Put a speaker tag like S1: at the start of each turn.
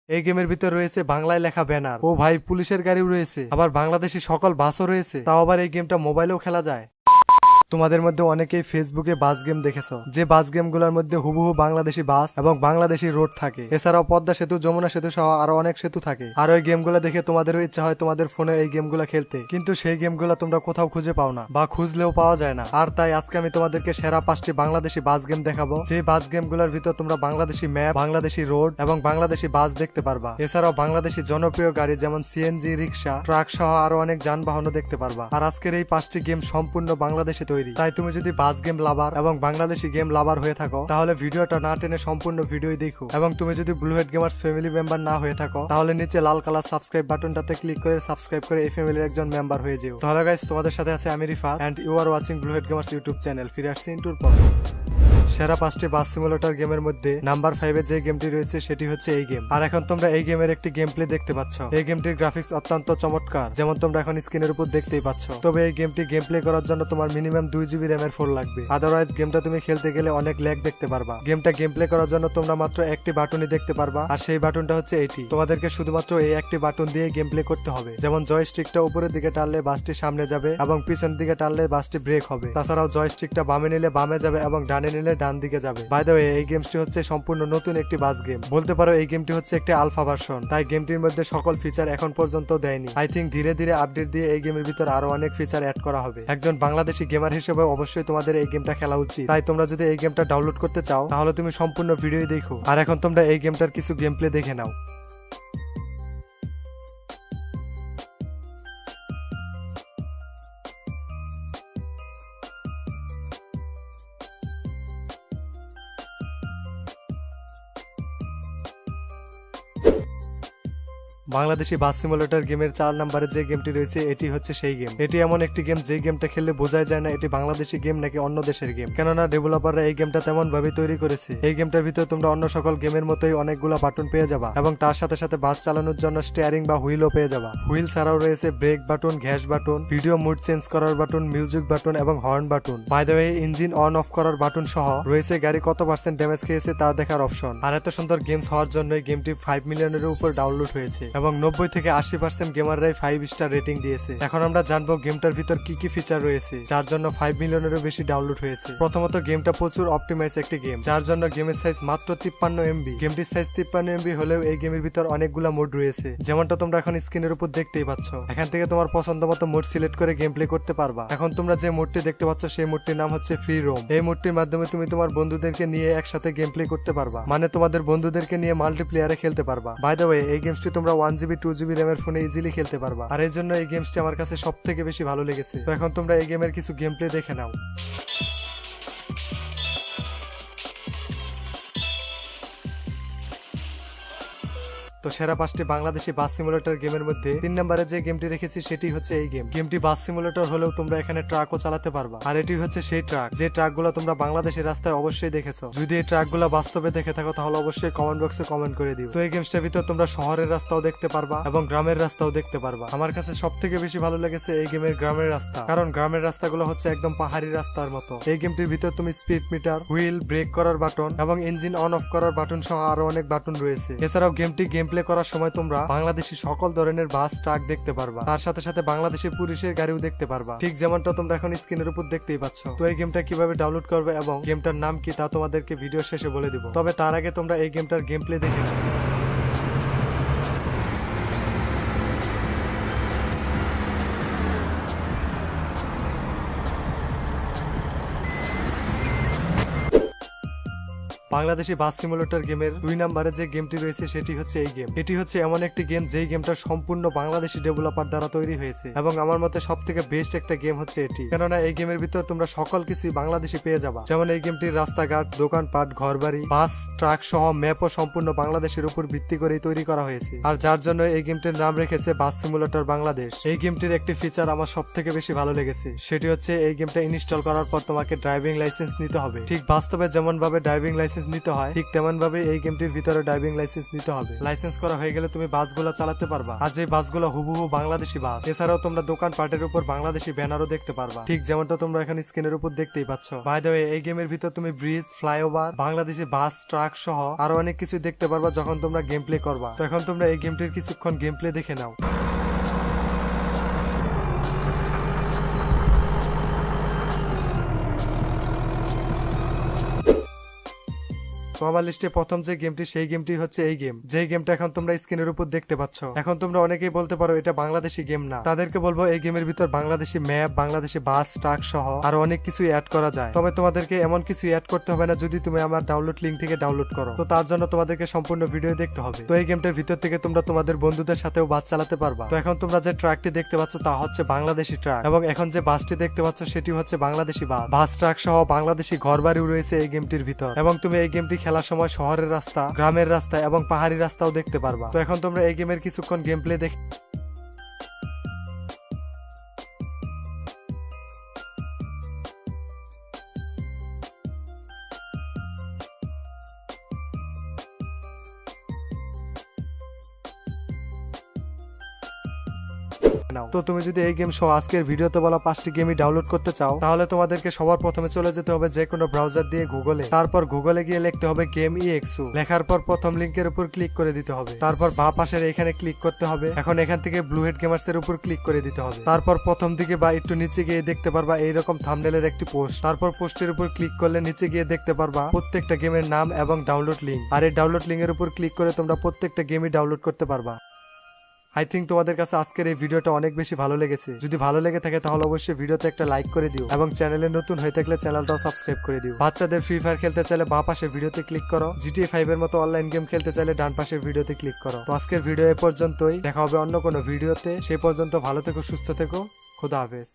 S1: এই গেমের ভিতর রয়েছে বাংলায় লেখা ব্যানার। ও ভাই, পুলিশের গাড়িও রয়েছে, আবার বাংলাদেশি সকল বাসও রয়েছে। তাও আবার এই গেমটা মোবাইলেও খেলা যায়। তোমাদের মধ্যে অনেকেই ফেসবুকে বাস গেম দেখেছো, যে বাস গেমগুলোর মধ্যে হুবহু বাংলাদেশি বাস এবং বাংলাদেশি রোড থাকে। এছাড়াও পদ্মা সেতু, যমুনা সেতু সহ আরো অনেক সেতু থাকে। আর ওই গেমগুলো দেখে তোমাদেরও ইচ্ছা হয় তোমাদের ফোনে এই গেমগুলো খেলতে, কিন্তু সেই গেমগুলো তোমরা কোথাও খুঁজে পাও না বা খুঁজলেও পাওয়া যায় না। আর তাই আজকে আমি তোমাদেরকে সেরা 5টি বাংলাদেশি বাস গেম দেখাবো, যে বাস গেমগুলোর ভিতর তোমরা বাংলাদেশি ম্যাপ, বাংলাদেশি রোড এবং বাংলাদেশি বাস দেখতে পারবা। এছাড়াও বাংলাদেশি জনপ্রিয় গাড়ি যেমন সিএনজি, রিক্সা, ট্রাক সহ আরো অনেক যানবাহনও দেখতে পারবা। আর আজকের এই 5টি গেম সম্পূর্ণ বাংলাদেশে তৈরি। তাই তুমি যদি বাস গেম লাভার এবং বাংলাদেশি গেম লাভার হয়ে থাকো, তাহলে ভিডিওটা না টেনে সম্পূর্ণ ভিডিওই দেখো। এবং তুমি যদি ব্লুহেড গেমার্স ফ্যামিলি মেম্বার না হয়ে থাকো, তাহলে নিচে লাল কালার সাবস্ক্রাইব বাটনটাতে ক্লিক করে সাবস্ক্রাইব করে এই ফ্যামিলির একজন মেম্বার হয়ে যেও। তাহলে গাইস, তোমাদের সাথে আছে আমি Rifat and you are watching Bluehead Gamers YouTube channel. ফিরে আসছি ইন্টুর পর। সেরা 5টি বাস সিমুলেটর গেমের মধ্যে নাম্বার 5 এ যে গেমটি রয়েছে সেটি হচ্ছে এই গেম। আর এখন তোমরা এই গেমের একটি গেম প্লে দেখতে পাচ্ছ। এই গেমটির গ্রাফিক্স অত্যন্ত চমৎকার, যেমন তোমরা এখন স্ক্রিনের উপর দেখতেই পাচ্ছ। তবে এই গেমটি গেম প্লে করার জন্য তোমার মিনিমাম 2 জিবি র্যামের ফোন লাগবে। আদারওয়াইজ গেমটা তুমি খেলতে গেলে অনেক ল্যাগ দেখতে পারবা। গেমটা গেম প্লে করার জন্য তোমরা মাত্র একটি বাটনই দেখতে পারবা, আর সেই বাটনটা হচ্ছে এটি। তোমাদেরকে শুধুমাত্র এই একটি বাটন দিয়ে গেম প্লে করতে হবে। যেমন জয়স্টিকটা উপরের দিকে টানলে বাসটি সামনে যাবে এবং পিছনের দিকে টানলে বাসটি ব্রেক হবে। তাছাড়াও জয়স্টিকটা বামে নিলে বামে যাবে এবং ডানে নিলে ডান দিকে যাবে। বাই দ্য ওয়ে, এই গেমটি হচ্ছে সম্পূর্ণ নতুন একটি বাস গেম। বলতে পারো এই গেমটি হচ্ছে একটি আলফা ভার্সন, তাই গেমটির মধ্যে সকল ফিচার এখন পর্যন্ত দেয়নি। আই থিঙ্ক ধীরে ধীরে আপডেট দিয়ে এই গেমের ভিতর আরো অনেক ফিচার অ্যাড করা হবে। একজন বাংলাদেশি গেমার হিসেবে অবশ্যই তোমাদের এই গেমটা খেলা উচিত। তাই তোমরা যদি এই গেমটা ডাউনলোড করতে চাও, তাহলে তুমি সম্পূর্ণ ভিডিওই দেখো। আর এখন তোমরা এই গেমটার কিছু গেম প্লে দেখে নাও। বাংলাদেশি বাস সিমুলেটর গেমের 4 নম্বরে যে গেমটি রয়েছে এটি হচ্ছে সেই গেম। এটি এমন একটি গেম যে গেমটা খেললে বোঝাই যায় না এটি বাংলাদেশি গেম নাকি অন্য দেশের গেম, কেননা ডেভেলপাররা এই গেমটা তেমন ভাবে তৈরি করেছে। এই গেমটার ভিতরে তোমরা অন্য সকল গেমের মতোই অনেকগুলা বাটন পেয়ে যাবা এবং তার সাথে সাথে বাস চালানোর জন্য স্টিয়ারিং বা হুইলও পেয়ে যাবা। হুইল ছাড়াও রয়েছে brake button, gas button, video mode change করার বাটন, মিউজিক বাটন এবং horn button. By the way, engine on off করার বাটন সহ রয়েছে গাড়ি কত % ড্যামেজ খেয়েছে তা দেখার অপশন। আর এত সুন্দর গেমস হওয়ার জন্য গেমটি 5 মিলিয়নের উপর ডাউনলোড হয়েছে এবং 90 থেকে 80% গেমাররাই 5 স্টার রেটিং দিয়েছে। এখন আমরা জানবো গেমটার ভিতর কি কি ফিচার রয়েছে যার জন্য 5 মিলিয়নেরও বেশি ডাউনলোড হয়েছে। প্রথমত, গেমটা প্রচুর অপটিমাইজ একটি গেম, যার জন্য গেমের সাইজ মাত্র 53 MB। গেমটির সাইজ 53 MB হলেও এই গেমের ভিতর অনেকগুলা মোড রয়েছে, যেমনটা তোমরা এখন স্ক্রিনের উপর দেখতেই পাচ্ছ। এখান থেকে তোমার পছন্দ মতো মোড সিলেক্ট করে গেম প্লে করতে পারবা। এখন তোমরা যে মোডটি দেখতে পাচ্ছ সেই মোডটির নাম হচ্ছে ফ্রি রোম। এই মোডটির মাধ্যমে তুমি তোমার বন্ধুদেরকে নিয়ে একসাথে গেম প্লে করতে পারবা, মানে তোমাদের বন্ধুদেরকে নিয়ে মাল্টিপ্লেয়ারে খেলতে পারবা। বাই দ্য ওয়ে, এই গেমসটি তোমরা 1 GB 2 GB র্যামের ফোনে ইজিলি খেলতে পারবা। আর এই জন্য এই গেমসটি আমার কাছে সব থেকে বেশি ভালো লেগেছে। তো এখন তোমরা এই গেমের কিছু গেম প্লে দেখে নাও। তো সেরা 5টি বাংলাদেশি বাস সিমুলেটর গেমের মধ্যে 3 নম্বরে যে গেমটি রেখেছি সেটি হচ্ছে এই গেম। গেমটি বাস সিমুলেটর হলেও তোমরা এখানে ট্রাকও চালাতে পারবা। আর এটি হচ্ছে সেই ট্রাক যে ট্রাকগুলো তোমরা বাংলাদেশের রাস্তায় অবশ্যই দেখেছো। যদি এই ট্রাকগুলো বাস্তবে দেখে থাকো তাহলে অবশ্যই কমেন্ট বক্সে কমেন্ট করে দিও। তো এই গেমসটার ভিতর তোমরা শহরের রাস্তাও দেখতে পারবা এবং গ্রামের রাস্তাও দেখতে পারবা। আমার কাছে সব থেকে বেশি ভালো লেগেছে এই গেমের গ্রামের রাস্তা, কারণ গ্রামের রাস্তাগুলো হচ্ছে একদম পাহাড়ি রাস্তার মতো। এই গেমটির ভিতর তুমি স্পিড মিটার, হুইল, ব্রেক করার বাটন এবং ইঞ্জিন অন অফ করার বাটন সহ আরো অনেক বাটন রয়েছে। এছাড়াও গেমটি গেম প্লে করার সময় তোমরা বাংলাদেশি সকল ধরনের বাস, ট্রাক দেখতে পারবা। তার সাথে সাথে বাংলাদেশি পুলিশের গাড়িও দেখতে পারবা, ঠিক যেমনটা তোমরা এখন স্ক্রিনের উপর দেখতেই পাচ্ছ। তো এই গেমটা কিভাবে ডাউনলোড করবে এবং গেমটার নাম কি তা তোমাদেরকে ভিডিও শেষে বলে দিব। তবে তার আগে তোমরা এই গেমটার গেম প্লে দেখে নাও। বাংলাদেশি বাস সিমুলেটর গেমের 2 নম্বরে যে গেমটি রয়েছে সেটি হচ্ছে এই গেম। এটি হচ্ছে এমন একটি গেম যেই গেমটা সম্পূর্ণ বাংলাদেশি ডেভেলপার দ্বারা তৈরি হয়েছে এবং আমার মতে সব থেকে বেস্ট একটা গেম হচ্ছে এটি, কেননা এই গেমের ভিতর তোমরা সকল কিছু বাংলাদেশি পেয়ে যাবা। যেমন এই গেমটির রাস্তাঘাট, দোকানপাট, ঘরবাড়ি, বাস, ট্রাক সহ ম্যাপও সম্পূর্ণ বাংলাদেশের উপর ভিত্তি করেই তৈরি করা হয়েছে। আর যার জন্য এই গেমটির নাম রেখেছে বাস সিমুলেটর বাংলাদেশ। এই গেমটির একটি ফিচার আমার সব থেকে বেশি ভালো লেগেছে, সেটি হচ্ছে এই গেমটা ইনস্টল করার পর তোমাকে ড্রাইভিং লাইসেন্স নিতে হবে। ঠিক বাস্তবে যেমন ভাবে ড্রাইভিং লাইসেন্স লাইসেন্স নিতে হয়, ঠিক তেমন ভাবে এই গেমটির ভিতরে ড্রাইভিং লাইসেন্স নিতে হবে। লাইসেন্স করা হয়ে গেলে তুমি বাসগুলো চালাতে পারবা। আর যে বাসগুলো হুবহু বাংলাদেশি বাস। এছাড়াও তোমরা দোকান পাটের উপর বাংলাদেশি ব্যানারও দেখতে পারবা, ঠিক যেমনটা তোমরা এখন স্ক্রিনের উপর দেখতেই পাচ্ছ। বাই দ্য ওয়ে, এই গেমের ভিতর তুমি ব্রিজ, ফ্লাইওভার, বাংলাদেশি বাস, ট্রাক সহ আরো অনেক কিছু দেখতে পারবা যখন তোমরা গেম প্লে করবা। তো এখন তোমরা এই গেমটির কিছুক্ষণ গেম প্লে দেখে নাও। তো আমার লিস্টে প্রথম যে গেমটি, সেই গেমটি হচ্ছে এই গেম, যে গেমটা এখন তোমরা স্ক্রিনের উপর দেখতে পাচ্ছ। এখন তোমরা অনেকেই বলতে পারো এটা বাংলাদেশি গেম না। তাদেরকে বলবো এই গেমের ভিতর বাংলাদেশি ম্যাপ, বাংলাদেশি বাস, ট্রাক সহ আরো অনেক কিছু অ্যাড করা যায়। তবে তোমাদেরকে এমন কিছু অ্যাড করতে হবে না যদি তুমি আমার ডাউনলোড লিঙ্ক থেকে ডাউনলোড করো। তো তার জন্য তোমাদেরকে সম্পূর্ণ ভিডিও দেখতে হবে। তো এই গেমটার ভিতর থেকে তোমরা তোমাদের বন্ধুদের সাথেও বাস চালাতে পারবা। তো এখন তোমরা যে ট্রাকটি দেখতে পাচ্ছ তা হচ্ছে বাংলাদেশি ট্রাক, এবং এখন যে বাসটি দেখতে পাচ্ছ সেটি হচ্ছে বাংলাদেশি বাস। বাস, ট্রাক সহ বাংলাদেশি ঘরবাড়িও রয়েছে এই গেমটির ভিতর, এবং তুমি এই গেমটি খেলার সময় শহরের রাস্তা, গ্রামের রাস্তা এবং পাহাড়ি রাস্তাও দেখতে পারবা। তো এখন তোমরা এই গেমের কিছুক্ষণ গেম প্লে দেখে নাও। তো তুমি যদি এই গেম সহ আজকের ভিডিওতে বলা 5টি গেমই ডাউনলোড করতে চাও, তাহলে তোমাদেরকে সবার প্রথমে চলে যেতে হবে যে কোনো ব্রাউজার দিয়ে গুগলে। তারপর গুগলে গিয়ে লিখতে হবে গেম EXO। লেখার পর প্রথম লিংকের উপর ক্লিক করে দিতে হবে। তারপর বাঁ পাশের এখানে ক্লিক করতে হবে। এখন এখান থেকে ব্লু হেড গেমার্স এর উপর ক্লিক করে দিতে হবে। তারপর প্রথম দিকে বা একটু নিচে গিয়ে দেখতে পারবা এইরকম থাম্বনেলের একটি পোস্ট। তারপর পোস্টের উপর ক্লিক করলে নিচে গিয়ে দেখতে পারবা প্রত্যেকটা গেমের নাম এবং ডাউনলোড লিঙ্ক। আর এই ডাউনলোড লিঙ্কের উপর ক্লিক করে তোমরা প্রত্যেকটা গেমই ডাউনলোড করতে পারবা। আই থিঙ্ক তোমাদের কাছে আজকের এই ভিডিওটা অনেক বেশি ভালো লেগেছে। যদি ভালো লেগে থাকে তাহলে অবশ্যই ভিডিওতে একটা লাইক করে দিও, এবং চ্যানেলে নতুন হয়ে থাকলে চ্যানেলটাও সাবস্ক্রাইব করে দিও। বাচ্চাদের ফ্রি ফায়ার খেলতে চাইলে বাঁ পাশে ভিডিওতে ক্লিক করো। GTA 5 এর মতো অনলাইন গেম খেলতে চাইলে ডান পাশের ভিডিওতে ক্লিক করো। তো আজকের ভিডিও এ পর্যন্তই, দেখা হবে অন্য কোনো ভিডিওতে। সেই পর্যন্ত ভালো থেকো, সুস্থ থেকো, খোদা হাফেজ।